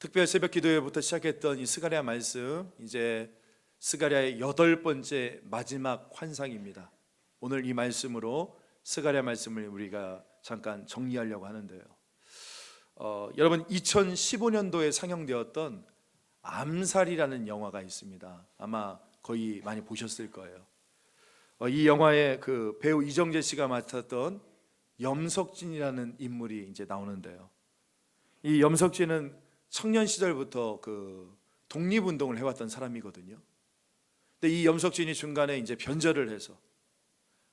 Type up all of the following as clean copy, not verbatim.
특별 새벽 기도회부터 시작했던 이 스가랴 말씀, 이제 스가랴의 8번째 마지막 환상입니다. 오늘 이 말씀으로 스가랴 말씀을 우리가 잠깐 정리하려고 하는데요. 여러분 2015년도에 상영되었던 암살이라는 영화가 있습니다. 아마 거의 많이 보셨을 거예요. 이 영화에 그 배우 이정재 씨가 맡았던 염석진이라는 인물이 이제 나오는데요. 이 염석진은 청년 시절부터 그 독립운동을 해왔던 사람이거든요. 근데 이 염석진이 중간에 이제 변절을 해서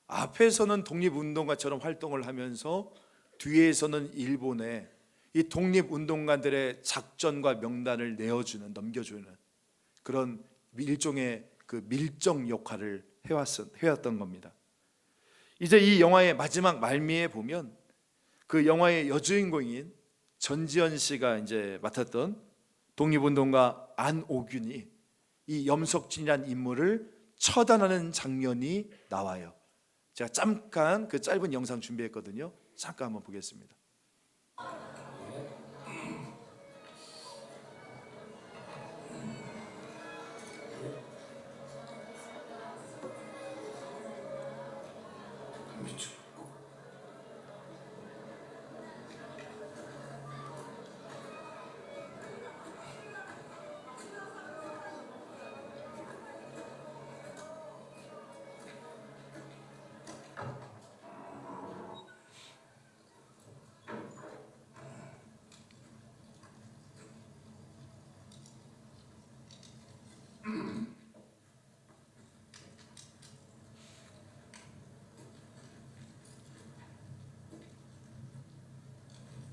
앞에서는 독립운동가처럼 활동을 하면서 뒤에서는 일본의 이 독립운동가들의 작전과 명단을 넘겨주는 그런 일종의 그 밀정 역할을 해왔던 겁니다. 이제 이 영화의 마지막 말미에 보면 그 영화의 여주인공인 전지현 씨가 이제 맡았던 독립운동가 안옥균이 이 염석진이라는 인물을 처단하는 장면이 나와요. 제가 잠깐 그 짧은 영상 준비했거든요. 잠깐 한번 보겠습니다.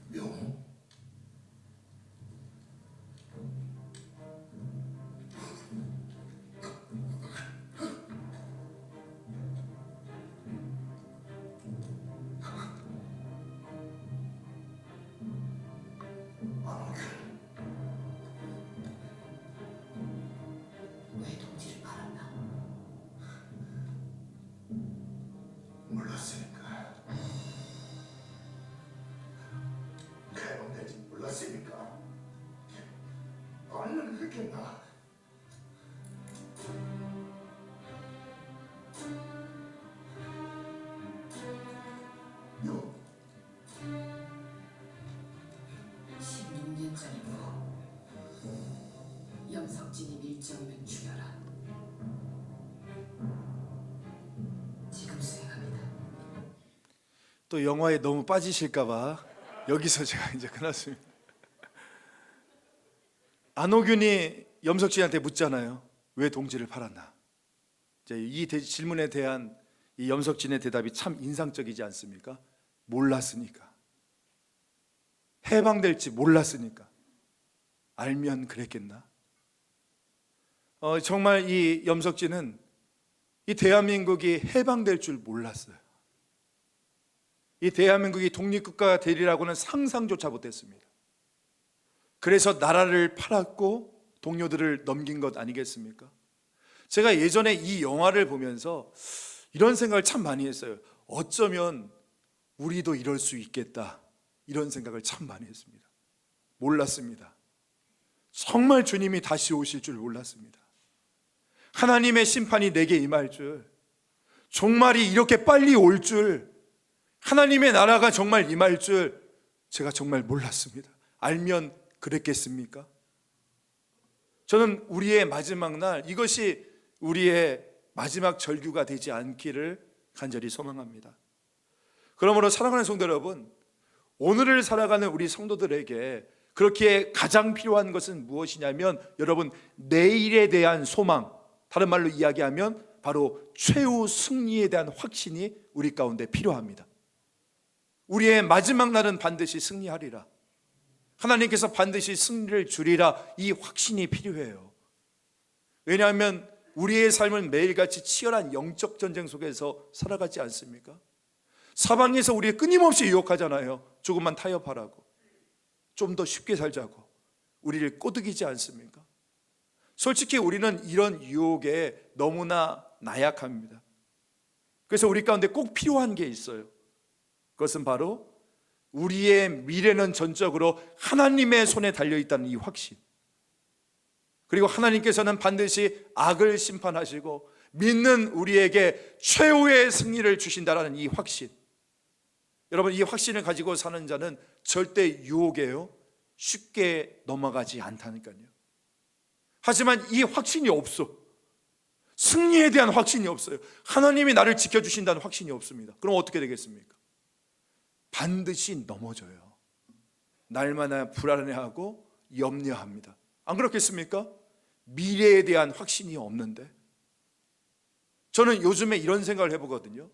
명? 왜 동지를 팔았나? 몰랐으니까. 해방될지 몰랐으니까. 알면 그랬겠나? 명? 16년 전이고 염석진이 밀정이면 죽여라. 지금 수행합니다. 또 영화에 너무 빠지실까봐 여기서 제가 이제 끝났습니다. 안옥균이 염석진한테 묻잖아요. 왜 동지를 팔았나? 이제 이 질문에 대한 이 염석진의 대답이 참 인상적이지 않습니까? 몰랐으니까. 해방될지 몰랐으니까. 알면 그랬겠나? 정말 이 염석진은 이 대한민국이 해방될 줄 몰랐어요. 이 대한민국이 독립국가가 되리라고는 상상조차 못했습니다. 그래서 나라를 팔았고 동료들을 넘긴 것 아니겠습니까? 제가 예전에 이 영화를 보면서 이런 생각을 참 많이 했어요. 어쩌면 우리도 이럴 수 있겠다, 이런 생각을 참 많이 했습니다. 몰랐습니다. 정말 주님이 다시 오실 줄 몰랐습니다. 하나님의 심판이 내게 임할 줄, 종말이 이렇게 빨리 올 줄, 하나님의 나라가 정말 임할 줄 제가 정말 몰랐습니다. 알면 그랬겠습니까? 저는 우리의 마지막 날, 이것이 우리의 마지막 절규가 되지 않기를 간절히 소망합니다. 그러므로 사랑하는 성도 여러분, 오늘을 살아가는 우리 성도들에게 그렇게 가장 필요한 것은 무엇이냐면, 여러분, 내일에 대한 소망, 다른 말로 이야기하면 바로 최후 승리에 대한 확신이 우리 가운데 필요합니다. 우리의 마지막 날은 반드시 승리하리라, 하나님께서 반드시 승리를 주리라, 이 확신이 필요해요. 왜냐하면 우리의 삶은 매일같이 치열한 영적 전쟁 속에서 살아가지 않습니까? 사방에서 우리를 끊임없이 유혹하잖아요. 조금만 타협하라고, 좀 더 쉽게 살자고 우리를 꼬드기지 않습니까? 솔직히 우리는 이런 유혹에 너무나 나약합니다. 그래서 우리 가운데 꼭 필요한 게 있어요. 그것은 바로 우리의 미래는 전적으로 하나님의 손에 달려있다는 이 확신, 그리고 하나님께서는 반드시 악을 심판하시고 믿는 우리에게 최후의 승리를 주신다는 이 확신, 여러분, 이 확신을 가지고 사는 자는 절대 유혹에요 쉽게 넘어가지 않다니까요. 하지만 이 확신이 없어, 승리에 대한 확신이 없어요. 하나님이 나를 지켜주신다는 확신이 없습니다. 그럼 어떻게 되겠습니까? 반드시 넘어져요. 날마다 불안해하고 염려합니다. 안 그렇겠습니까? 미래에 대한 확신이 없는데. 저는 요즘에 이런 생각을 해보거든요.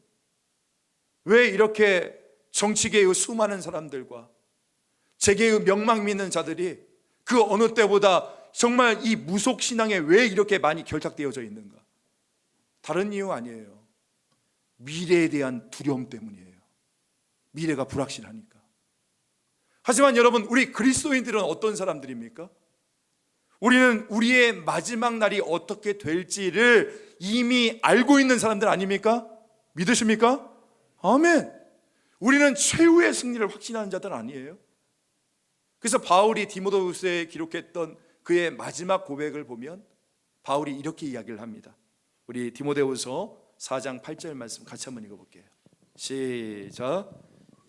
왜 이렇게 정치계의 수많은 사람들과 재계의 명망 믿는 자들이 그 어느 때보다 정말 이 무속신앙에 왜 이렇게 많이 결탁되어져 있는가? 다른 이유 아니에요. 미래에 대한 두려움 때문이에요. 미래가 불확실하니까. 하지만 여러분, 우리 그리스도인들은 어떤 사람들입니까? 우리는 우리의 마지막 날이 어떻게 될지를 이미 알고 있는 사람들 아닙니까? 믿으십니까? 아멘. 우리는 최후의 승리를 확신하는 자들 아니에요? 그래서 바울이 디모데후서에 기록했던 그의 마지막 고백을 보면 바울이 이렇게 이야기를 합니다. 우리 디모데후서 4장 8절 말씀 같이 한번 읽어볼게요. 시작.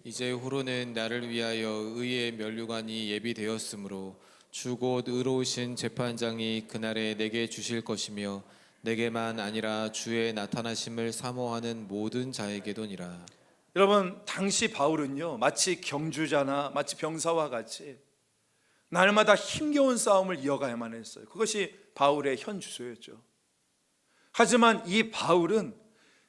이제 후로는 나를 위하여 의의 면류관이 예비되었으므로 주 곧 의로우신 재판장이 그날에 내게 주실 것이며 내게만 아니라 주의 나타나심을 사모하는 모든 자에게도니라. 여러분, 당시 바울은요 마치 경주자나 마치 병사와 같이 날마다 힘겨운 싸움을 이어가야만 했어요. 그것이 바울의 현 주소였죠. 하지만 이 바울은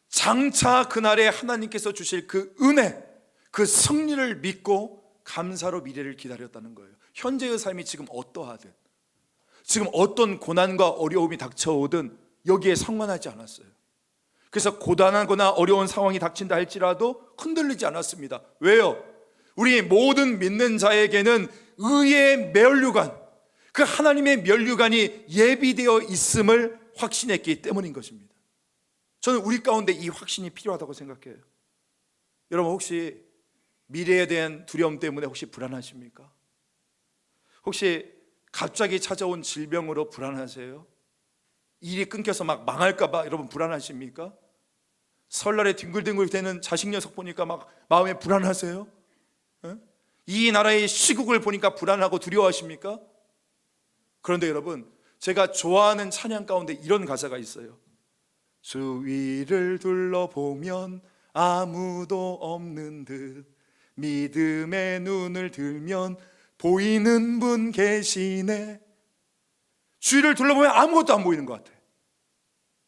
장차 그날에 하나님께서 주실 그 은혜, 그 승리를 믿고 감사로 미래를 기다렸다는 거예요. 현재의 삶이 지금 어떠하든, 지금 어떤 고난과 어려움이 닥쳐오든 여기에 상관하지 않았어요. 그래서 고단하거나 어려운 상황이 닥친다 할지라도 흔들리지 않았습니다. 왜요? 우리 모든 믿는 자에게는 의의 면류관, 그 하나님의 면류관이 예비되어 있음을 확신했기 때문인 것입니다. 저는 우리 가운데 이 확신이 필요하다고 생각해요. 여러분, 혹시 미래에 대한 두려움 때문에 혹시 불안하십니까? 혹시 갑자기 찾아온 질병으로 불안하세요? 일이 끊겨서 막 망할까 봐 여러분 불안하십니까? 설날에 뒹굴뒹굴 되는 자식 녀석 보니까 막 마음에 불안하세요? 이 나라의 시국을 보니까 불안하고 두려워하십니까? 그런데 여러분, 제가 좋아하는 찬양 가운데 이런 가사가 있어요. 주 위를 둘러보면 아무도 없는 듯 믿음의 눈을 들면 보이는 분 계시네. 주위를 둘러보면 아무것도 안 보이는 것 같아.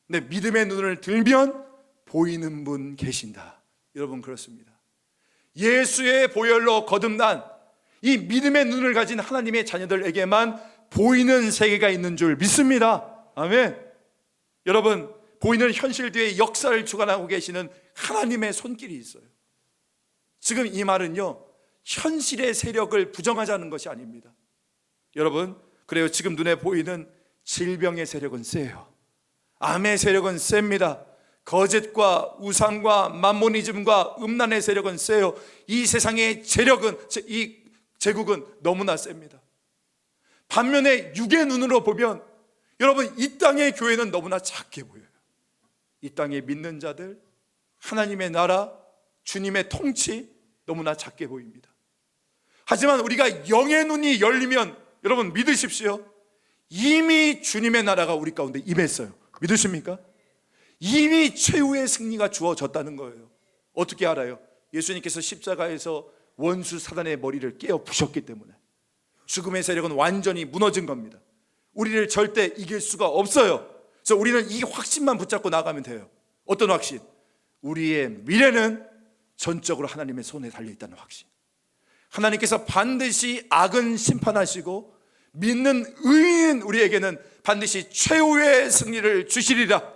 근데 믿음의 눈을 들면 보이는 분 계신다. 여러분, 그렇습니다. 예수의 보혈로 거듭난 이 믿음의 눈을 가진 하나님의 자녀들에게만 보이는 세계가 있는 줄 믿습니다. 아멘. 여러분, 보이는 현실 뒤에 역사를 주관하고 계시는 하나님의 손길이 있어요. 지금 이 말은요, 현실의 세력을 부정하자는 것이 아닙니다. 여러분, 그래요, 지금 눈에 보이는 질병의 세력은 세요. 암의 세력은 셉니다. 거짓과 우상과 만모니즘과 음란의 세력은 세요. 이 세상의 세력은, 이 제국은 너무나 셉니다. 반면에 육의 눈으로 보면 여러분, 이 땅의 교회는 너무나 작게 보여요. 이 땅에 믿는 자들, 하나님의 나라, 주님의 통치 너무나 작게 보입니다. 하지만 우리가 영의 눈이 열리면 여러분 믿으십시오, 이미 주님의 나라가 우리 가운데 임했어요. 믿으십니까? 이미 최후의 승리가 주어졌다는 거예요. 어떻게 알아요? 예수님께서 십자가에서 원수 사단의 머리를 깨어 부셨기 때문에 죽음의 세력은 완전히 무너진 겁니다. 우리를 절대 이길 수가 없어요. 그래서 우리는 이 확신만 붙잡고 나가면 돼요. 어떤 확신? 우리의 미래는 전적으로 하나님의 손에 달려있다는 확신. 하나님께서 반드시 악은 심판하시고 믿는 의인 우리에게는 반드시 최후의 승리를 주시리라.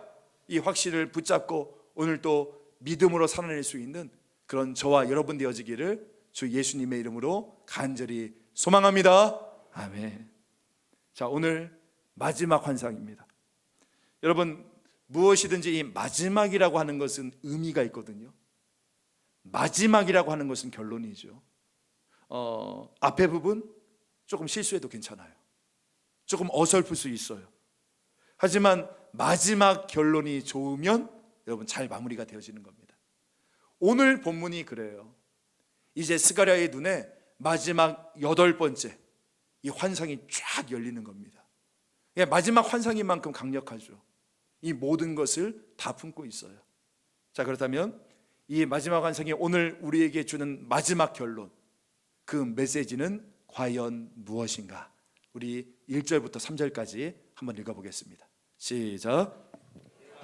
이 확신을 붙잡고 오늘 또 믿음으로 살아낼 수 있는 그런 저와 여러분 되어지기를 주 예수님의 이름으로 간절히 소망합니다. 아멘. 자, 오늘 마지막 환상입니다. 여러분, 무엇이든지 이 마지막이라고 하는 것은 의미가 있거든요. 마지막이라고 하는 것은 결론이죠. 앞에 부분 조금 실수해도 괜찮아요. 조금 어설플 수 있어요. 하지만 마지막 결론이 좋으면 여러분 잘 마무리가 되어지는 겁니다. 오늘 본문이 그래요. 이제 스가랴의 눈에 마지막 8번째 이 환상이 쫙 열리는 겁니다. 마지막 환상인 만큼 강력하죠. 이 모든 것을 다 품고 있어요. 자, 그렇다면 이 마지막 환상이 오늘 우리에게 주는 마지막 결론, 그 메시지는 과연 무엇인가? 우리 1절부터 3절까지 한번 읽어보겠습니다. 시작.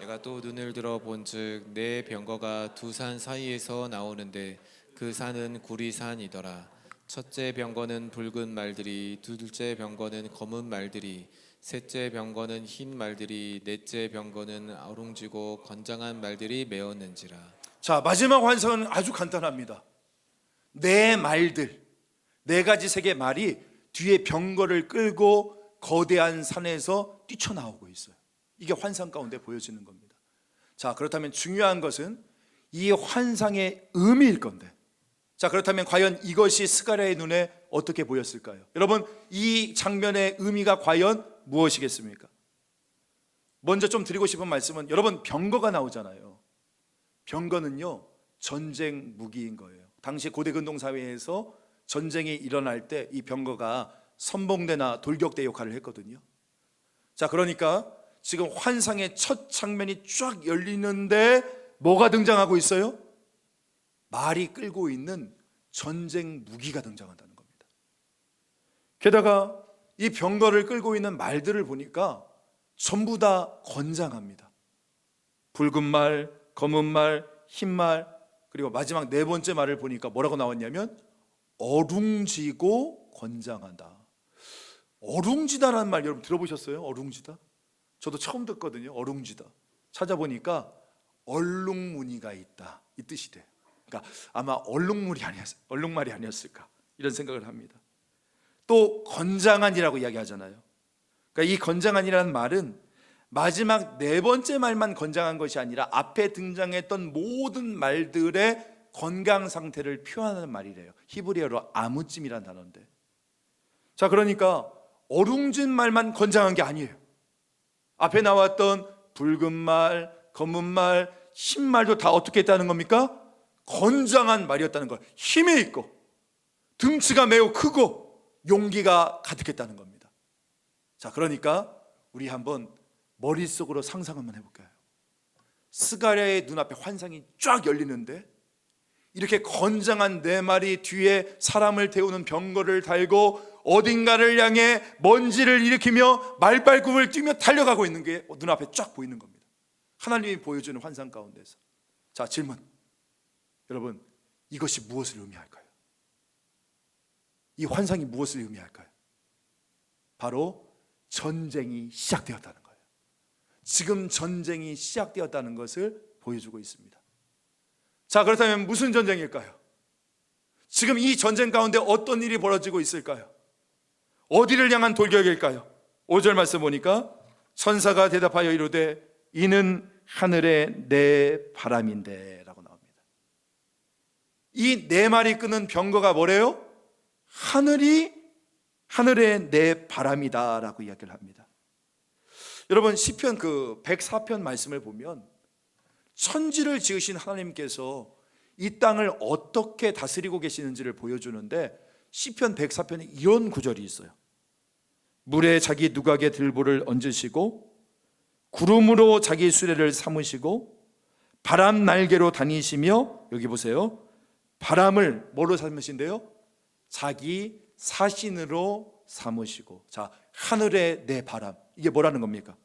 내가 또 눈을 들어 본즉 내 병거가 두 산 사이에서 나오는데 그 산은 구리산이더라. 첫째 병거는 붉은 말들이, 둘째 병거는 검은 말들이, 셋째 병거는 흰 말들이, 넷째 병거는 아롱지고 건장한 말들이 메었는지라. 자, 마지막 환상은 아주 간단합니다. 네 말들, 네 가지 색의 말이 뒤에 병거를 끌고 거대한 산에서 뛰쳐나오고 있어요. 이게 환상 가운데 보여지는 겁니다. 자, 그렇다면 중요한 것은 이 환상의 의미일 건데, 자, 그렇다면 과연 이것이 스가랴의 눈에 어떻게 보였을까요? 여러분, 이 장면의 의미가 과연 무엇이겠습니까? 먼저 좀 드리고 싶은 말씀은, 여러분, 병거가 나오잖아요. 병거는요, 전쟁 무기인 거예요. 당시 고대 근동 사회에서 전쟁이 일어날 때 이 병거가 선봉대나 돌격대 역할을 했거든요. 자, 그러니까 지금 환상의 첫 장면이 쫙 열리는데 뭐가 등장하고 있어요? 말이 끌고 있는 전쟁 무기가 등장한다는 겁니다. 게다가 이 병거를 끌고 있는 말들을 보니까 전부 다 건장합니다. 붉은 말, 검은 말, 흰 말, 그리고 마지막 네 번째 말을 보니까 뭐라고 나왔냐면 어룽지고 건장하다. 어룽지다라는 말 여러분 들어보셨어요? 어룽지다? 저도 처음 듣거든요. 어룽지다. 찾아보니까 얼룩무늬가 있다, 이 뜻이 돼요. 그러니까 아마 얼룩말이 아니었을까 이런 생각을 합니다. 또 건장한이라고 이야기하잖아요. 그러니까 이 건장한이라는 말은 마지막 네 번째 말만 건장한 것이 아니라 앞에 등장했던 모든 말들의 건강 상태를 표현하는 말이래요. 히브리어로 아무찜이라는 단어인데, 자, 그러니까 어룽진 말만 건장한 게 아니에요. 앞에 나왔던 붉은 말, 검은 말, 흰 말도 다 어떻게 했다는 겁니까? 건장한 말이었다는 걸. 힘이 있고 등치가 매우 크고 용기가 가득했다는 겁니다. 자, 그러니까 우리 한번 머릿속으로 상상 한번 해볼까요? 스가랴의 눈앞에 환상이 쫙 열리는데 이렇게 건장한 네 마리 뒤에 사람을 태우는 병거를 달고 어딘가를 향해 먼지를 일으키며 말발굽을 뛰며 달려가고 있는 게 눈앞에 쫙 보이는 겁니다. 하나님이 보여주는 환상 가운데서. 자, 질문. 여러분, 이것이 무엇을 의미할까요? 이 환상이 무엇을 의미할까요? 바로 전쟁이 시작되었다는 거예요. 지금 전쟁이 시작되었다는 것을 보여주고 있습니다. 자, 그렇다면 무슨 전쟁일까요? 지금 이 전쟁 가운데 어떤 일이 벌어지고 있을까요? 어디를 향한 돌격일까요? 5절 말씀 보니까 천사가 대답하여 이르되 이는 하늘의 내 바람인데 라고 나옵니다. 이 네 마리 끄는 병거가 뭐래요? 하늘의 내 바람이다 라고 이야기를 합니다. 여러분, 시편 그 104편 말씀을 보면 천지를 지으신 하나님께서 이 땅을 어떻게 다스리고 계시는지를 보여주는데, 시편 104편에 이런 구절이 있어요. 물에 자기 누각의 들보를 얹으시고 구름으로 자기 수레를 삼으시고 바람 날개로 다니시며, 여기 보세요, 바람을 뭐로 삼으신대요? 자기 사신으로 삼으시고. 자, 하늘의 내 바람, 이게 뭐라는 겁니까?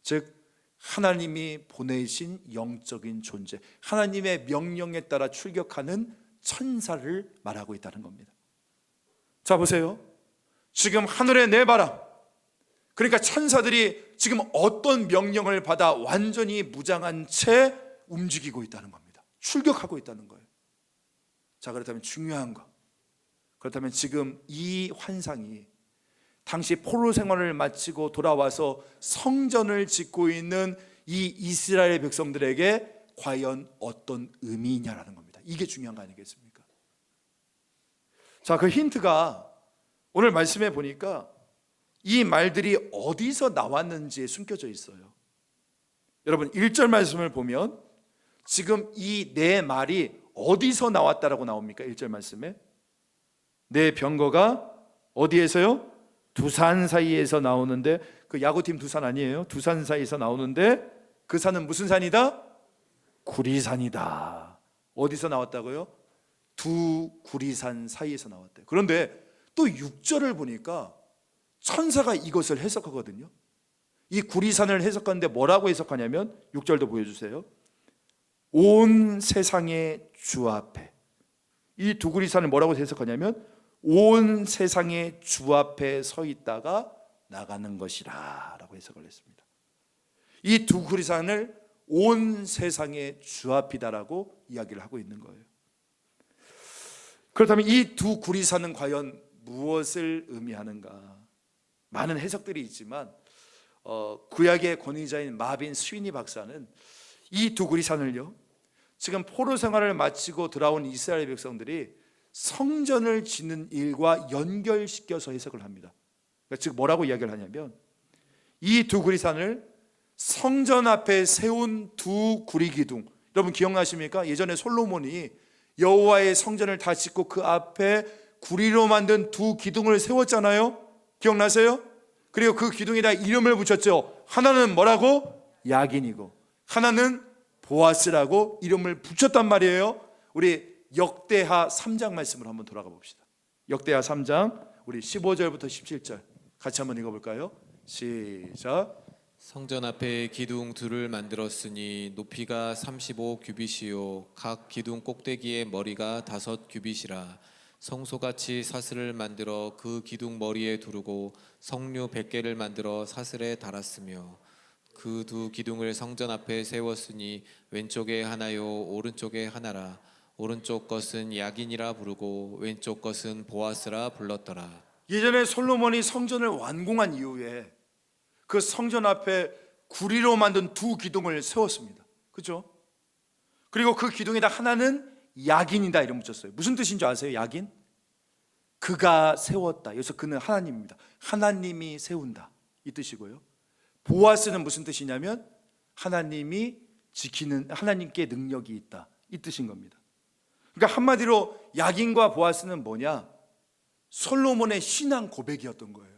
즉 하나님이 보내신 영적인 존재, 하나님의 명령에 따라 출격하는 천사를 말하고 있다는 겁니다. 자, 보세요. 지금 하늘의 내 바람, 그러니까 천사들이 지금 어떤 명령을 받아 완전히 무장한 채 움직이고 있다는 겁니다. 출격하고 있다는 거예요. 자, 그렇다면 중요한 거, 그렇다면 지금 이 환상이 당시 포로 생활을 마치고 돌아와서 성전을 짓고 있는 이 이스라엘 백성들에게 과연 어떤 의미냐라는 겁니다. 이게 중요한 거 아니겠습니까? 자, 그 힌트가 오늘 말씀해 보니까 이 말들이 어디서 나왔는지에 숨겨져 있어요. 여러분 1절 말씀을 보면 지금 이 네 말이 어디서 나왔다라고 나옵니까? 1절 말씀에 내 병거가 어디에서요? 두산 사이에서 나오는데, 그 야구팀 두산 아니에요? 두산 사이에서 나오는데 그 산은 무슨 산이다? 구리산이다. 어디서 나왔다고요? 두 구리산 사이에서 나왔대요. 그런데 또 6절을 보니까 천사가 이것을 해석하거든요. 이 구리산을 해석하는데 뭐라고 해석하냐면 6절도 보여주세요. 온 세상의 주 앞에, 이 두 구리산을 뭐라고 해석하냐면 온 세상의 주 앞에 서 있다가 나가는 것이라 라고 해석을 했습니다. 이 두 구리산을 온 세상의 주 앞이다라고 이야기를 하고 있는 거예요. 그렇다면 이 두 구리산은 과연 무엇을 의미하는가? 많은 해석들이 있지만 구약의 권위자인 마빈 스위니 박사는 이 두 구리산을요, 지금 포로 생활을 마치고 돌아온 이스라엘 백성들이 성전을 짓는 일과 연결시켜서 해석을 합니다. 그러니까 즉 뭐라고 이야기를 하냐면 이 두 구리산을 성전 앞에 세운 두 구리 기둥, 여러분 기억나십니까? 예전에 솔로몬이 여호와의 성전을 다 짓고 그 앞에 구리로 만든 두 기둥을 세웠잖아요. 기억나세요? 그리고 그 기둥에다 이름을 붙였죠. 하나는 뭐라고? 야긴이고 하나는 보아스라고 이름을 붙였단 말이에요. 우리 역대하 3장 말씀으로 한번 돌아가 봅시다. 역대하 3장 우리 15절부터 17절 같이 한번 읽어볼까요? 시작. 성전 앞에 기둥 둘을 만들었으니 높이가 35규빗이요 각 기둥 꼭대기의 머리가 5규빗이라. 성소같이 사슬을 만들어 그 기둥 머리에 두르고 석류 100개를 만들어 사슬에 달았으며 그 두 기둥을 성전 앞에 세웠으니 왼쪽에 하나요 오른쪽에 하나라. 오른쪽 것은 야긴이라 부르고 왼쪽 것은 보아스라 불렀더라. 예전에 솔로몬이 성전을 완공한 이후에 그 성전 앞에 구리로 만든 두 기둥을 세웠습니다. 그렇죠? 그리고 그 기둥에다 하나는 야긴이다 이름 붙였어요. 무슨 뜻인 줄 아세요? 야긴? 그가 세웠다. 여기서 그는 하나님입니다. 하나님이 세운다 이 뜻이고요. 보아스는 무슨 뜻이냐면 하나님이 지키는, 하나님께 능력이 있다 이 뜻인 겁니다. 그러니까 한마디로 야긴과 보아스는 뭐냐? 솔로몬의 신앙 고백이었던 거예요.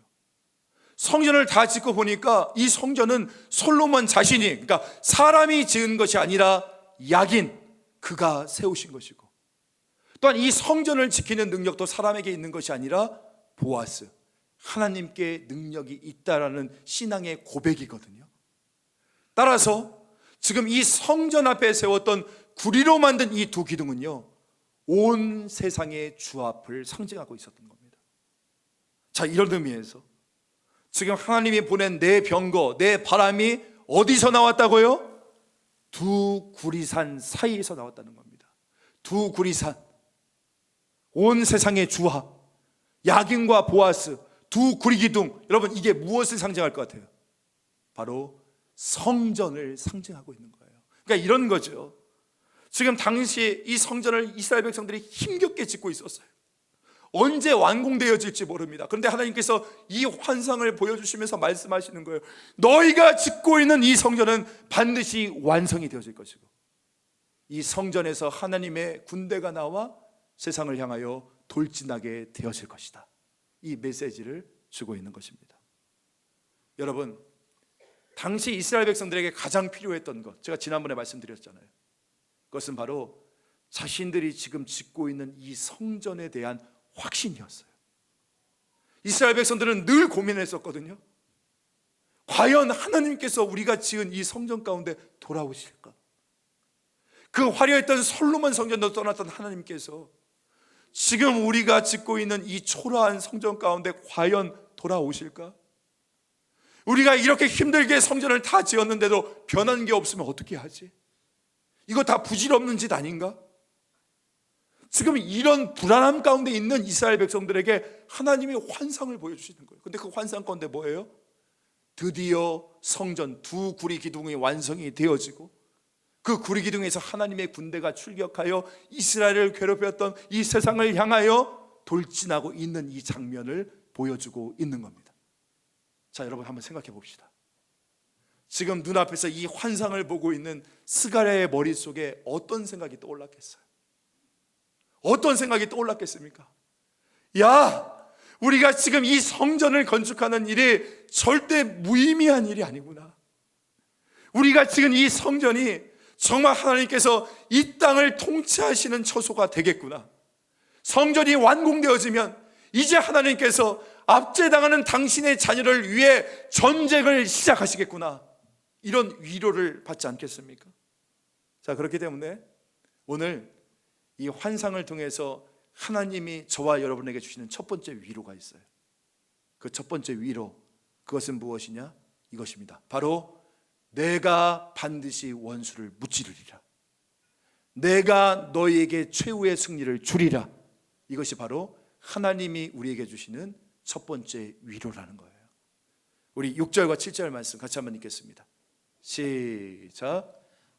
성전을 다 짓고 보니까 이 성전은 솔로몬 자신이, 그러니까 사람이 지은 것이 아니라 야긴, 그가 세우신 것이고, 또한 이 성전을 지키는 능력도 사람에게 있는 것이 아니라 보아스, 하나님께 능력이 있다라는 신앙의 고백이거든요. 따라서 지금 이 성전 앞에 세웠던 구리로 만든 이 두 기둥은요, 온 세상의 주 앞을 상징하고 있었던 겁니다. 자, 이런 의미에서 지금 하나님이 보낸 내 병거, 내 바람이 어디서 나왔다고요? 두 구리산 사이에서 나왔다는 겁니다. 두 구리산, 온 세상의 주와 야긴과 보아스, 두 구리기둥, 여러분 이게 무엇을 상징할 것 같아요? 바로 성전을 상징하고 있는 거예요. 그러니까 이런 거죠. 지금 당시 이 성전을 이스라엘 백성들이 힘겹게 짓고 있었어요. 언제 완공되어질지 모릅니다. 그런데 하나님께서 이 환상을 보여주시면서 말씀하시는 거예요. 너희가 짓고 있는 이 성전은 반드시 완성이 되어질 것이고, 이 성전에서 하나님의 군대가 나와 세상을 향하여 돌진하게 되어질 것이다. 이 메시지를 주고 있는 것입니다. 여러분, 당시 이스라엘 백성들에게 가장 필요했던 것, 제가 지난번에 말씀드렸잖아요. 그것은 바로 자신들이 지금 짓고 있는 이 성전에 대한 확신이었어요. 이스라엘 백성들은 늘 고민했었거든요. 과연 하나님께서 우리가 지은 이 성전 가운데 돌아오실까? 그 화려했던 솔로몬 성전도 떠났던 하나님께서 지금 우리가 짓고 있는 이 초라한 성전 가운데 과연 돌아오실까? 우리가 이렇게 힘들게 성전을 다 지었는데도 변한 게 없으면 어떻게 하지? 이거 다 부질없는 짓 아닌가? 지금 이런 불안함 가운데 있는 이스라엘 백성들에게 하나님이 환상을 보여주시는 거예요. 근데 그 환상 가운데 뭐예요? 드디어 성전 두 구리 기둥이 완성이 되어지고, 그 구리 기둥에서 하나님의 군대가 출격하여 이스라엘을 괴롭혔던 이 세상을 향하여 돌진하고 있는 이 장면을 보여주고 있는 겁니다. 자, 여러분 한번 생각해 봅시다. 지금 눈앞에서 이 환상을 보고 있는 스가랴의 머릿속에 어떤 생각이 떠올랐겠어요? 어떤 생각이 떠올랐겠습니까? 야, 우리가 지금 이 성전을 건축하는 일이 절대 무의미한 일이 아니구나. 우리가 지금 이 성전이 정말 하나님께서 이 땅을 통치하시는 처소가 되겠구나. 성전이 완공되어지면 이제 하나님께서 압제당하는 당신의 자녀를 위해 전쟁을 시작하시겠구나. 이런 위로를 받지 않겠습니까? 자, 그렇기 때문에 오늘 이 환상을 통해서 하나님이 저와 여러분에게 주시는 첫 번째 위로가 있어요. 그 첫 번째 위로, 그것은 무엇이냐? 이것입니다. 바로 내가 반드시 원수를 무찌르리라. 내가 너희에게 최후의 승리를 주리라. 이것이 바로 하나님이 우리에게 주시는 첫 번째 위로라는 거예요. 우리 6절과 7절 말씀 같이 한번 읽겠습니다. 시작.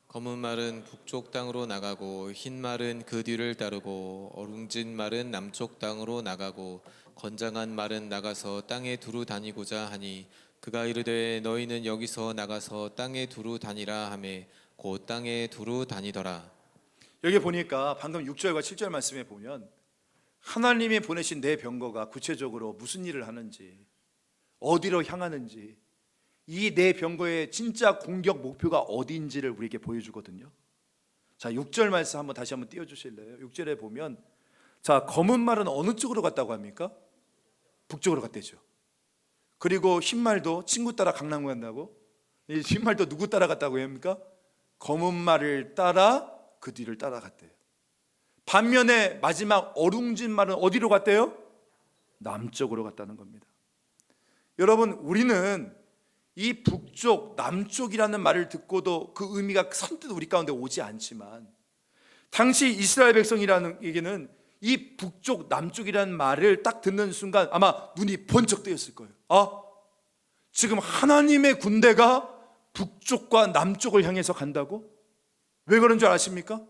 검은 말은 북쪽 땅으로 나가고 흰 말은 그 뒤를 따르고 어룽진 말은 남쪽 땅으로 나가고 건장한 말은 나가서 땅에 두루 다니고자 하니 그가 이르되 너희는 여기서 나가서 땅에 두루 다니라 하매 곧 땅에 두루 다니더라. 여기 보니까 방금 6절과 7절 말씀에 보면 하나님이 보내신 내 병거가 구체적으로 무슨 일을 하는지, 어디로 향하는지, 이 내 병거의 진짜 공격 목표가 어디인지를 우리에게 보여주거든요. 자, 6절 말씀 한번 다시 한번 띄워주실래요? 6절에 보면 자, 검은 말은 어느 쪽으로 갔다고 합니까? 북쪽으로 갔대죠. 그리고 흰 말도 친구 따라 강남 간다고? 이 흰 말도 누구 따라 갔다고 합니까? 검은 말을 따라 그 뒤를 따라갔대요. 반면에 마지막 어룽진 말은 어디로 갔대요? 남쪽으로 갔다는 겁니다. 여러분, 우리는 이 북쪽, 남쪽이라는 말을 듣고도 그 의미가 선뜻 우리 가운데 오지 않지만 당시 이스라엘 백성이라는에게는 이 북쪽, 남쪽이라는 말을 딱 듣는 순간 아마 눈이 번쩍 뜨였을 거예요. 지금 하나님의 군대가 북쪽과 남쪽을 향해서 간다고? 왜 그런 줄 아십니까?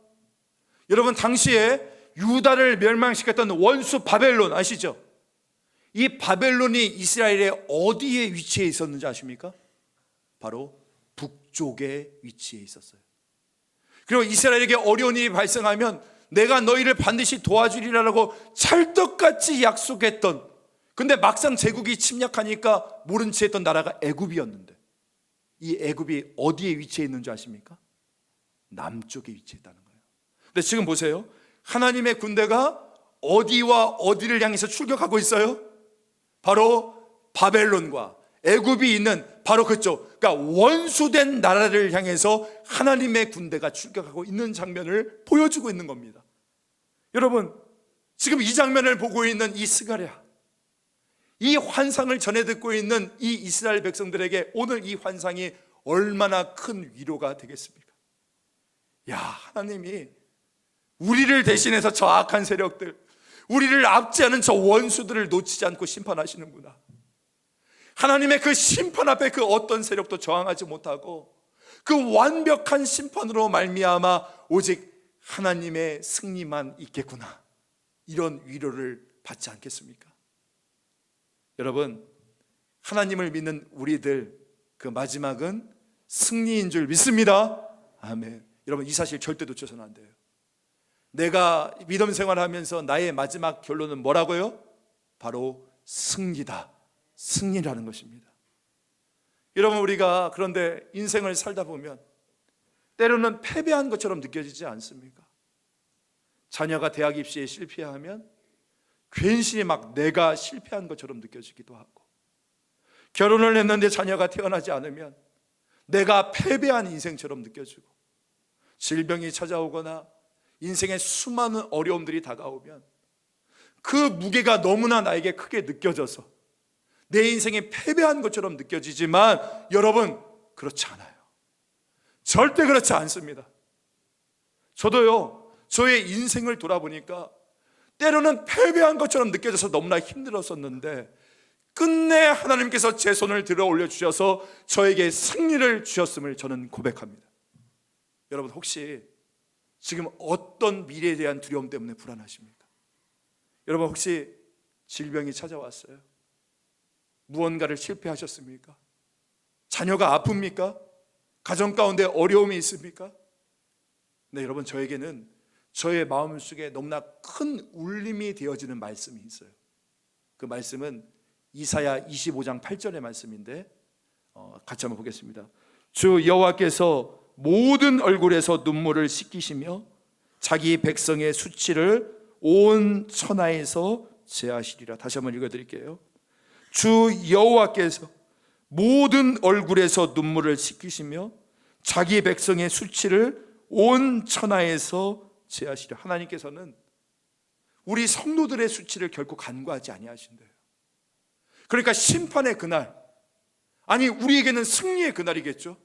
여러분, 당시에 유다를 멸망시켰던 원수 바벨론 아시죠? 이 바벨론이 이스라엘의 어디에 위치해 있었는지 아십니까? 바로 북쪽에 위치해 있었어요. 그리고 이스라엘에게 어려운 일이 발생하면 내가 너희를 반드시 도와주리라고 찰떡같이 약속했던, 근데 막상 제국이 침략하니까 모른 채 했던 나라가 애굽이었는데 이 애굽이 어디에 위치해 있는지 아십니까? 남쪽에 위치했다는 거예요. 근데 지금 보세요. 하나님의 군대가 어디와 어디를 향해서 출격하고 있어요? 바로 바벨론과 애굽이 있는 바로 그쪽, 그러니까 원수된 나라를 향해서 하나님의 군대가 출격하고 있는 장면을 보여주고 있는 겁니다. 여러분, 지금 이 장면을 보고 있는 이 스가랴, 이 환상을 전해 듣고 있는 이 이스라엘 백성들에게 오늘 이 환상이 얼마나 큰 위로가 되겠습니까? 야, 하나님이 우리를 대신해서 저 악한 세력들, 우리를 압제하는 저 원수들을 놓치지 않고 심판하시는구나. 하나님의 그 심판 앞에 그 어떤 세력도 저항하지 못하고 그 완벽한 심판으로 말미암아 오직 하나님의 승리만 있겠구나. 이런 위로를 받지 않겠습니까? 여러분, 하나님을 믿는 우리들 그 마지막은 승리인 줄 믿습니다. 아멘. 여러분, 이 사실 절대 놓쳐서는 안 돼요. 내가 믿음 생활하면서 나의 마지막 결론은 뭐라고요? 바로 승리다. 승리라는 것입니다. 여러분, 우리가 그런데 인생을 살다 보면 때로는 패배한 것처럼 느껴지지 않습니까? 자녀가 대학 입시에 실패하면 괜시리 막 내가 실패한 것처럼 느껴지기도 하고, 결혼을 했는데 자녀가 태어나지 않으면 내가 패배한 인생처럼 느껴지고, 질병이 찾아오거나 인생의 수많은 어려움들이 다가오면 그 무게가 너무나 나에게 크게 느껴져서 내 인생이 패배한 것처럼 느껴지지만 여러분, 그렇지 않아요. 절대 그렇지 않습니다. 저도요, 저의 인생을 돌아보니까 때로는 패배한 것처럼 느껴져서 너무나 힘들었었는데 끝내 하나님께서 제 손을 들어 올려주셔서 저에게 승리를 주셨음을 저는 고백합니다. 여러분, 혹시 지금 어떤 미래에 대한 두려움 때문에 불안하십니까? 여러분 혹시 질병이 찾아왔어요? 무언가를 실패하셨습니까? 자녀가 아픕니까? 가정 가운데 어려움이 있습니까? 네, 여러분 저에게는 저의 마음속에 너무나 큰 울림이 되어지는 말씀이 있어요. 그 말씀은 이사야 25장 8절의 말씀인데 같이 한번 보겠습니다. 주 여호와께서 모든 얼굴에서 눈물을 씻기시며 자기 백성의 수치를 온 천하에서 제하시리라. 다시 한번 읽어드릴게요. 주 여호와께서 모든 얼굴에서 눈물을 씻기시며 자기 백성의 수치를 온 천하에서 제하시리라. 하나님께서는 우리 성도들의 수치를 결코 간과하지 아니하신대요. 그러니까 심판의 그날, 아니 우리에게는 승리의 그날이겠죠.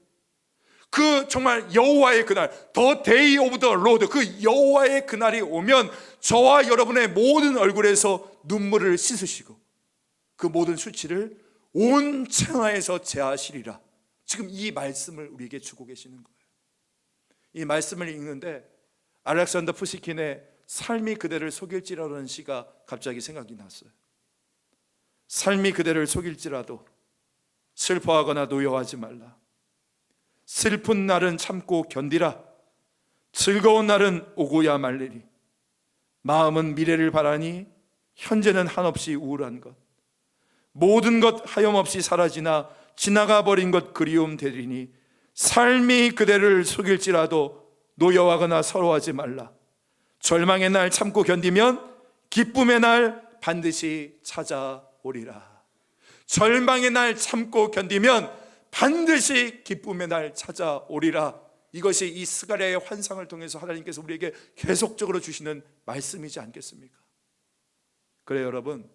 그 정말 여호와의 그날, The Day of the Lord, 그 여호와의 그날이 오면 저와 여러분의 모든 얼굴에서 눈물을 씻으시고 그 모든 수치를 온 천하에서 제하시리라. 지금 이 말씀을 우리에게 주고 계시는 거예요. 이 말씀을 읽는데 알렉산더 푸시킨의 삶이 그대를 속일지라는 시가 갑자기 생각이 났어요. 삶이 그대를 속일지라도 슬퍼하거나 노여워하지 말라. 슬픈 날은 참고 견디라. 즐거운 날은 오고야 말리리. 마음은 미래를 바라니 현재는 한없이 우울한 것. 모든 것 하염없이 사라지나 지나가 버린 것 그리움 되리니 삶이 그대를 속일지라도 노여워하거나 서러워하지 말라. 절망의 날 참고 견디면 기쁨의 날 반드시 찾아오리라. 절망의 날 참고 견디면 반드시 기쁨의 날 찾아오리라. 이것이 이 스가랴의 환상을 통해서 하나님께서 우리에게 계속적으로 주시는 말씀이지 않겠습니까? 그래요, 여러분,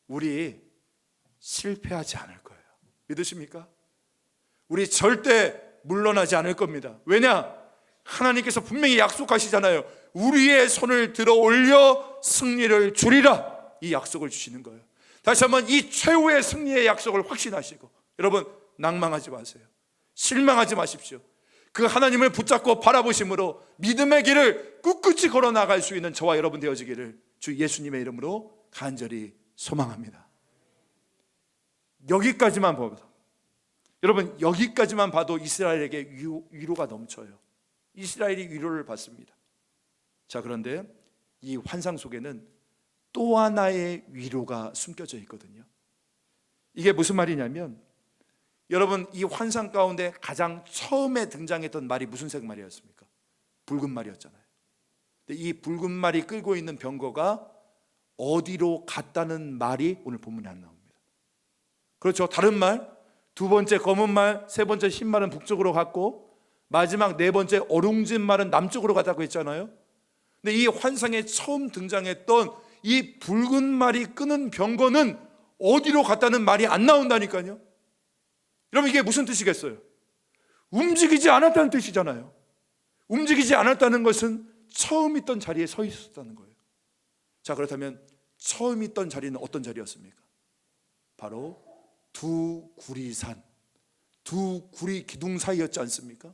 우리 실패하지 않을 거예요. 믿으십니까? 우리 절대 물러나지 않을 겁니다. 왜냐? 하나님께서 분명히 약속하시잖아요. 우리의 손을 들어 올려 승리를 주리라. 이 약속을 주시는 거예요. 다시 한번 이 최후의 승리의 약속을 확신하시고, 여러분 낭망하지 마세요. 실망하지 마십시오. 그 하나님을 붙잡고 바라보심으로 믿음의 길을 꿋꿋이 걸어 나갈 수 있는 저와 여러분 되어지기를 주 예수님의 이름으로 간절히 소망합니다. 여기까지만 봐도, 여러분 여기까지만 봐도 이스라엘에게 위로가 넘쳐요. 이스라엘이 위로를 받습니다. 자, 그런데 이 환상 속에는 또 하나의 위로가 숨겨져 있거든요. 이게 무슨 말이냐면, 여러분 이 환상 가운데 가장 처음에 등장했던 말이 무슨 색 말이었습니까? 붉은 말이었잖아요. 근데 이 붉은 말이 끌고 있는 병거가 어디로 갔다는 말이 오늘 본문에 안 나옵니다. 그렇죠. 다른 말, 두 번째 검은 말, 세 번째 흰 말은 북쪽으로 갔고 마지막 네 번째 어룽진 말은 남쪽으로 갔다고 했잖아요. 근데 이 환상에 처음 등장했던 이 붉은 말이 끄는 병거는 어디로 갔다는 말이 안 나온다니까요. 여러분 이게 무슨 뜻이겠어요? 움직이지 않았다는 뜻이잖아요. 움직이지 않았다는 것은 처음 있던 자리에 서 있었다는 거예요. 자, 그렇다면 처음 있던 자리는 어떤 자리였습니까? 바로 두 구리산, 두 구리 기둥 사이였지 않습니까?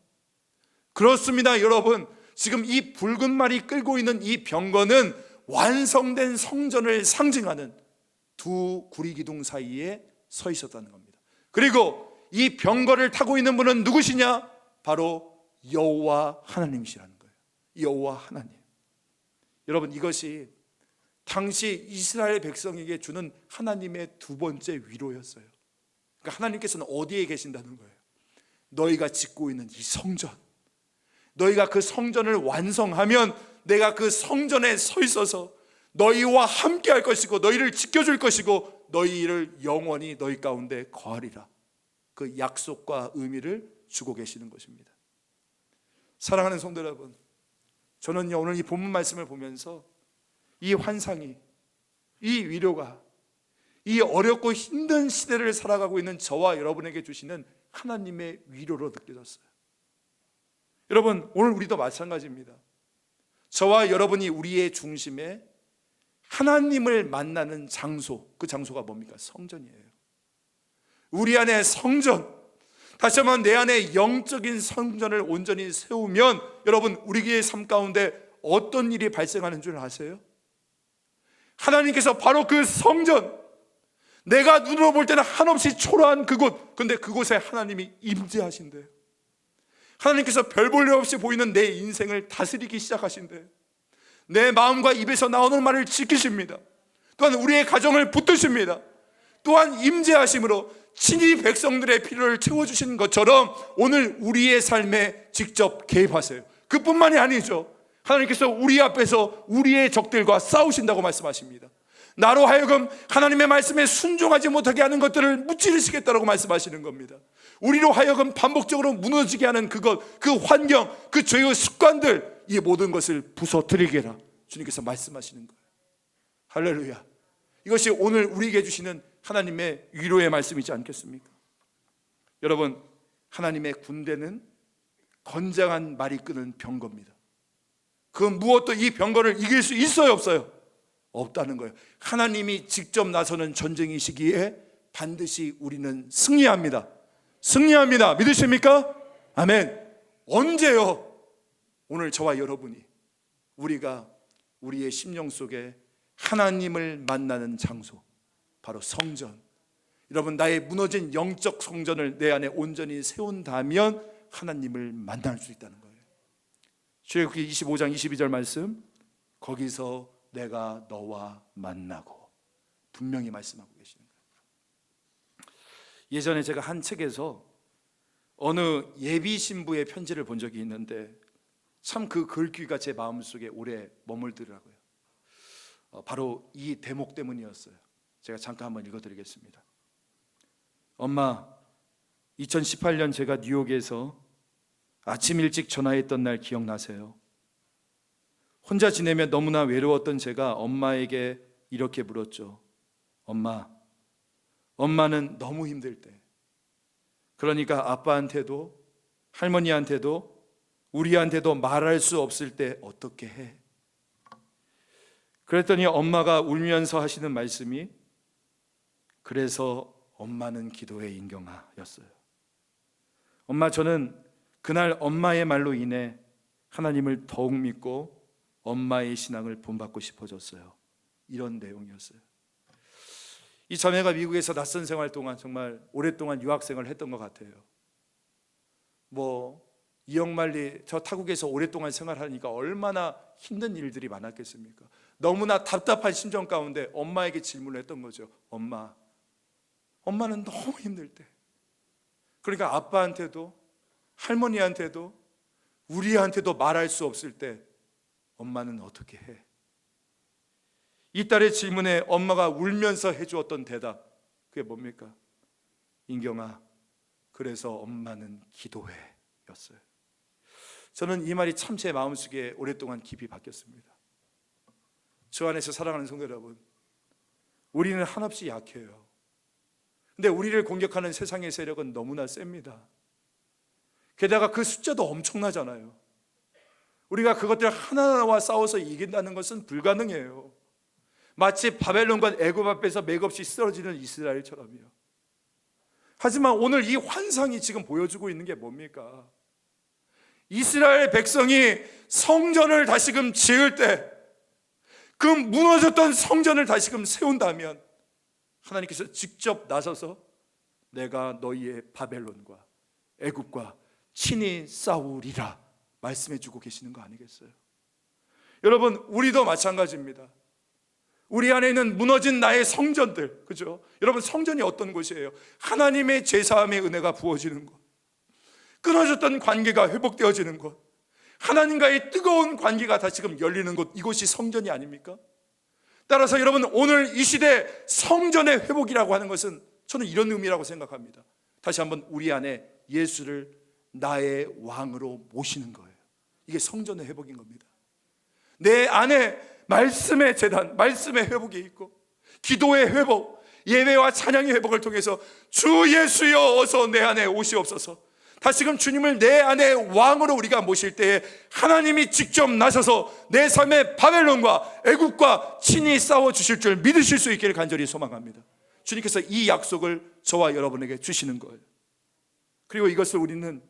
그렇습니다, 여러분. 지금 이 붉은 말이 끌고 있는 이 병거는 완성된 성전을 상징하는 두 구리 기둥 사이에 서 있었다는 겁니다. 그리고 이 병거를 타고 있는 분은 누구시냐? 바로 여호와 하나님이시라는 거예요. 여호와 하나님. 여러분 이것이 당시 이스라엘 백성에게 주는 하나님의 두 번째 위로였어요. 그러니까 하나님께서는 어디에 계신다는 거예요? 너희가 짓고 있는 이 성전, 너희가 그 성전을 완성하면 내가 그 성전에 서 있어서 너희와 함께 할 것이고 너희를 지켜줄 것이고 너희를 영원히 너희 가운데 거하리라. 그 약속과 의미를 주고 계시는 것입니다. 사랑하는 성도 여러분, 저는 오늘 이 본문 말씀을 보면서 이 환상이, 이 위로가 이 어렵고 힘든 시대를 살아가고 있는 저와 여러분에게 주시는 하나님의 위로로 느껴졌어요. 여러분 오늘 우리도 마찬가지입니다. 저와 여러분이 우리의 중심에 하나님을 만나는 장소, 그 장소가 뭡니까? 성전이에요. 우리 안에 성전, 다시 한번 내 안에 영적인 성전을 온전히 세우면 여러분 우리의 삶 가운데 어떤 일이 발생하는 줄 아세요? 하나님께서 바로 그 성전, 내가 눈으로 볼 때는 한없이 초라한 그곳, 근데 그곳에 하나님이 임재하신대요. 하나님께서 별 볼 일 없이 보이는 내 인생을 다스리기 시작하신대요. 내 마음과 입에서 나오는 말을 지키십니다. 또한 우리의 가정을 붙드십니다. 또한 임재하심으로 친히 백성들의 필요를 채워주시는 것처럼 오늘 우리의 삶에 직접 개입하세요. 그뿐만이 아니죠. 하나님께서 우리 앞에서 우리의 적들과 싸우신다고 말씀하십니다. 나로 하여금 하나님의 말씀에 순종하지 못하게 하는 것들을 무찌르시겠다고 말씀하시는 겁니다. 우리로 하여금 반복적으로 무너지게 하는 그것, 그 환경, 그 죄의 습관들, 이 모든 것을 부서뜨리게라 주님께서 말씀하시는 거예요. 할렐루야. 이것이 오늘 우리에게 주시는 하나님의 위로의 말씀이지 않겠습니까? 여러분, 하나님의 군대는 건장한 말이 끄는 병거입니다. 그 무엇도 이 병거를 이길 수 있어요, 없어요? 없다는 거예요. 하나님이 직접 나서는 전쟁이시기에 반드시 우리는 승리합니다. 승리합니다. 믿으십니까? 아멘. 언제요? 오늘 저와 여러분이, 우리가 우리의 심령 속에 하나님을 만나는 장소, 바로 성전, 여러분, 나의 무너진 영적 성전을 내 안에 온전히 세운다면 하나님을 만날 수 있다는 거예요. 출애굽기 25장 22절 말씀, 거기서 내가 너와 만나고, 분명히 말씀하고 계시는 거예요. 예전에 제가 한 책에서 어느 예비 신부의 편지를 본 적이 있는데 참 그 글귀가 제 마음속에 오래 머물더라고요. 바로 이 대목 때문이었어요. 제가 잠깐 한번 읽어드리겠습니다. 엄마, 2018년 제가 뉴욕에서 아침 일찍 전화했던 날 기억나세요? 혼자 지내며 너무나 외로웠던 제가 엄마에게 이렇게 물었죠. 엄마, 엄마는 너무 힘들 때, 그러니까 아빠한테도 할머니한테도 우리한테도 말할 수 없을 때 어떻게 해? 그랬더니 엄마가 울면서 하시는 말씀이, 그래서 엄마는 기도해 인경아였어요. 엄마, 저는 그날 엄마의 말로 인해 하나님을 더욱 믿고 엄마의 신앙을 본받고 싶어졌어요. 이런 내용이었어요. 이 자매가 미국에서 낯선 생활 동안 정말 오랫동안 유학생활을 했던 것 같아요. 이영만리 저 타국에서 오랫동안 생활하니까 얼마나 힘든 일들이 많았겠습니까? 너무나 답답한 심정 가운데 엄마에게 질문을 했던 거죠. 엄마는 너무 힘들 때, 그러니까 아빠한테도 할머니한테도 우리한테도 말할 수 없을 때 엄마는 어떻게 해? 이 딸의 질문에 엄마가 울면서 해주었던 대답, 그게 뭡니까? 인경아, 그래서 엄마는 기도해 였어요. 저는 이 말이 참 제 마음속에 오랫동안 깊이 박혔습니다. 저 안에서 사랑하는 성도 여러분, 우리는 한없이 약해요. 근데 우리를 공격하는 세상의 세력은 너무나 셉니다. 게다가 그 숫자도 엄청나잖아요. 우리가 그것들 하나하나와 싸워서 이긴다는 것은 불가능해요. 마치 바벨론과 애굽 앞에서 맥없이 쓰러지는 이스라엘처럼요. 하지만 오늘 이 환상이 지금 보여주고 있는 게 뭡니까? 이스라엘 백성이 성전을 다시금 지을 때, 그 무너졌던 성전을 다시금 세운다면 하나님께서 직접 나서서 내가 너희의 바벨론과 애굽과 친히 싸우리라 말씀해 주고 계시는 거 아니겠어요? 여러분, 우리도 마찬가지입니다. 우리 안에 있는 무너진 나의 성전들, 그죠? 여러분, 성전이 어떤 곳이에요? 하나님의 제사함의 은혜가 부어지는 곳, 끊어졌던 관계가 회복되어지는 곳, 하나님과의 뜨거운 관계가 다시금 열리는 곳, 이곳이 성전이 아닙니까? 따라서 여러분, 오늘 이 시대 성전의 회복이라고 하는 것은 저는 이런 의미라고 생각합니다. 다시 한번 우리 안에 예수를 나의 왕으로 모시는 거예요. 이게 성전의 회복인 겁니다. 내 안에 말씀의 재단, 말씀의 회복이 있고, 기도의 회복, 예배와 찬양의 회복을 통해서 주 예수여 어서 내 안에 오시옵소서. 다시금 주님을 내 안에 왕으로 우리가 모실 때에 하나님이 직접 나서서 내 삶의 바벨론과 애국과 친히 싸워주실 줄 믿으실 수 있기를 간절히 소망합니다. 주님께서 이 약속을 저와 여러분에게 주시는 거예요. 그리고 이것을 우리는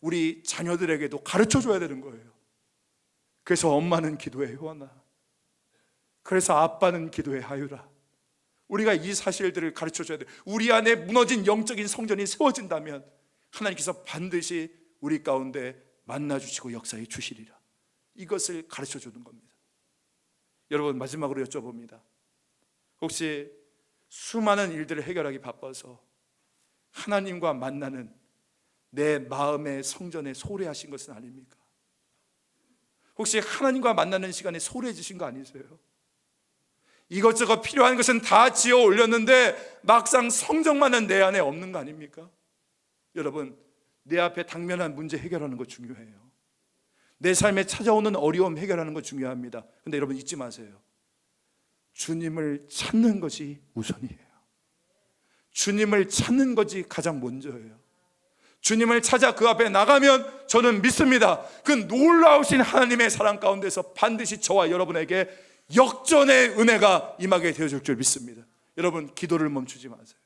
우리 자녀들에게도 가르쳐 줘야 되는 거예요. 그래서 엄마는 기도해 요한아, 그래서 아빠는 기도해 하유라. 우리가 이 사실들을 가르쳐줘야 돼. 우리 안에 무너진 영적인 성전이 세워진다면 하나님께서 반드시 우리 가운데 만나주시고 역사해 주시리라. 이것을 가르쳐주는 겁니다. 여러분, 마지막으로 여쭤봅니다. 혹시 수많은 일들을 해결하기 바빠서 하나님과 만나는 내 마음의 성전에 소홀하신 것은 아닙니까? 혹시 하나님과 만나는 시간에 소홀해지신 거 아니세요? 이것저것 필요한 것은 다 지어 올렸는데 막상 성전만은 내 안에 없는 거 아닙니까? 여러분, 내 앞에 당면한 문제 해결하는 거 중요해요. 내 삶에 찾아오는 어려움 해결하는 거 중요합니다. 근데 여러분, 잊지 마세요. 주님을 찾는 것이 우선이에요. 주님을 찾는 것이 가장 먼저예요. 주님을 찾아 그 앞에 나가면 저는 믿습니다. 그 놀라우신 하나님의 사랑 가운데서 반드시 저와 여러분에게 역전의 은혜가 임하게 되어질 줄 믿습니다. 여러분, 기도를 멈추지 마세요.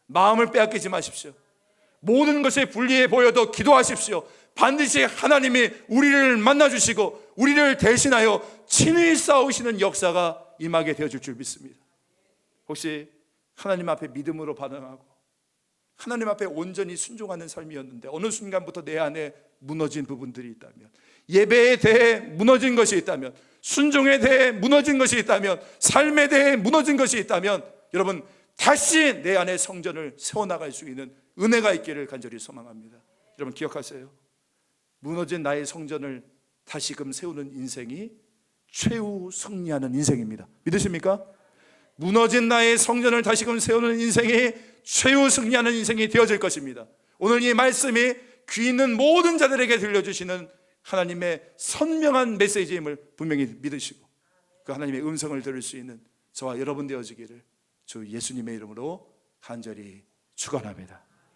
마음을 빼앗기지 마십시오. 모든 것이 불리해 보여도 기도하십시오. 반드시 하나님이 우리를 만나주시고 우리를 대신하여 친히 싸우시는 역사가 임하게 되어질 줄 믿습니다. 혹시 하나님 앞에 믿음으로 반응하고 하나님 앞에 온전히 순종하는 삶이었는데 어느 순간부터 내 안에 무너진 부분들이 있다면, 예배에 대해 무너진 것이 있다면, 순종에 대해 무너진 것이 있다면, 삶에 대해 무너진 것이 있다면, 여러분, 다시 내 안에 성전을 세워나갈 수 있는 은혜가 있기를 간절히 소망합니다. 여러분, 기억하세요. 무너진 나의 성전을 다시금 세우는 인생이 최후 승리하는 인생입니다. 믿으십니까? 무너진 나의 성전을 다시금 세우는 인생이 최후 승리하는 인생이 되어질 것입니다. 오늘 이 말씀이 귀 있는 모든 자들에게 들려주시는 하나님의 선명한 메시지임을 분명히 믿으시고 그 하나님의 음성을 들을 수 있는 저와 여러분 되어지기를 주 예수님의 이름으로 간절히 축원합니다.